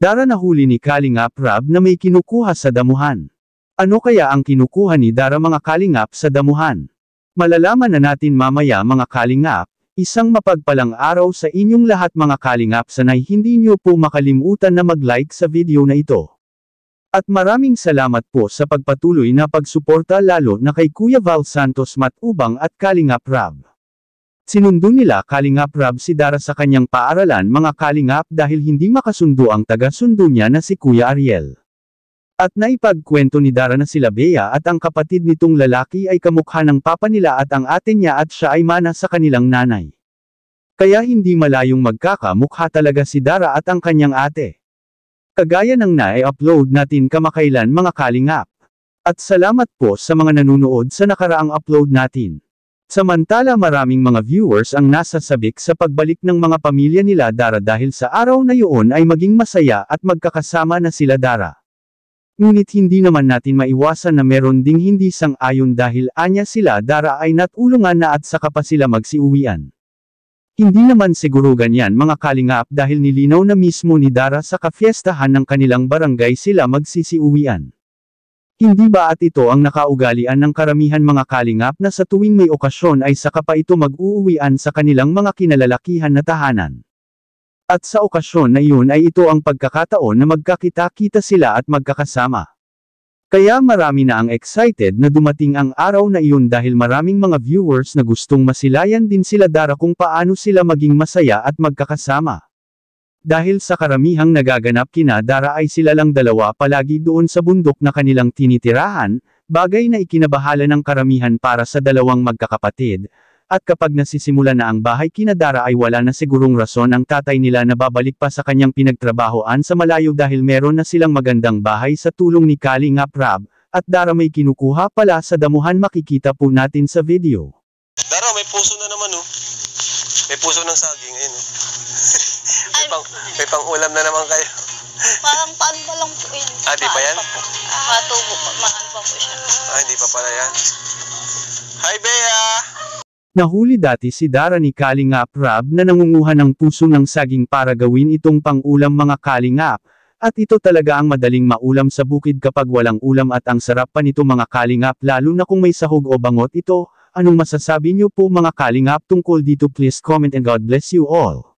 Dara nahuli ni Kalingap Rab na may kinukuha sa damuhan. Ano kaya ang kinukuha ni Dara mga Kalingap sa damuhan? Malalaman na natin mamaya mga Kalingap. Isang mapagpalang araw sa inyong lahat mga Kalingap, sanay hindi nyo po makalimutan na mag-like sa video na ito. At maraming salamat po sa pagpatuloy na pagsuporta lalo na kay Kuya Val Santos Matubang at Kalingap Rab. Sinundo nila Kalingap Rab si Dara sa kanyang paaralan mga Kalingap dahil hindi makasundo ang taga-sundo niya na si Kuya Ariel. At naipagkwento ni Dara na sila Bea at ang kapatid nitong lalaki ay kamukha ng papa nila at ang ate niya at siya ay mana sa kanilang nanay. Kaya hindi malayong magkakamukha talaga si Dara at ang kanyang ate. Kagaya ng na-upload natin kamakailan mga Kalingap. At salamat po sa mga nanonood sa nakaraang upload natin. Samantala maraming mga viewers ang nasasabik sa pagbalik ng mga pamilya nila Dara dahil sa araw na yun ay maging masaya at magkakasama na sila Dara. Ngunit hindi naman natin maiwasan na meron ding hindi sang-ayon dahil anya sila Dara ay natulungan na at saka pa sila magsiuwian. Hindi naman siguro ganyan mga Kalingap dahil nilinaw na mismo ni Dara sa kafiestahan ng kanilang barangay sila magsisiuwian. Hindi ba at ito ang nakaugalian ng karamihan mga Kalingap na sa tuwing may okasyon ay saka pa ito mag-uuwian sa kanilang mga kinalalakihan na tahanan? At sa okasyon na iyon ay ito ang pagkakataon na magkakita-kita sila at magkakasama. Kaya marami na ang excited na dumating ang araw na iyon dahil maraming mga viewers na gustong masilayan din sila Dara kung paano sila maging masaya at magkakasama. Dahil sa karamihang nagaganap kina Dara ay sila lang dalawa palagi doon sa bundok na kanilang tinitirahan, bagay na ikinabahala ng karamihan para sa dalawang magkakapatid. At kapag nasisimula na ang bahay kina Dara ay wala na sigurong rason ang tatay nila na babalik pa sa kanyang pinagtrabahoan sa malayo dahil meron na silang magandang bahay sa tulong ni Kalingap Rab, at Dara may kinukuha pala sa damuhan makikita po natin sa video. Dara, may puso na naman oh. May puso ng saging, ayun oh. may pang ulam na naman kayo. Parang paan pa lang po yun. Ah, di pa yan? Matubo pa, maan pa po siya. Ah, hindi pa pala yan. Hi, Bea! Nahuli dati si Dara ni Kalingap Rab na nangunguha ng puso ng saging para gawin itong pang-ulam mga Kalingap, at ito talaga ang madaling maulam sa bukid kapag walang ulam at ang sarap pa nito mga Kalingap lalo na kung may sahog o bangot ito. Anong masasabi niyo po mga Kalingap tungkol dito? Please comment and God bless you all.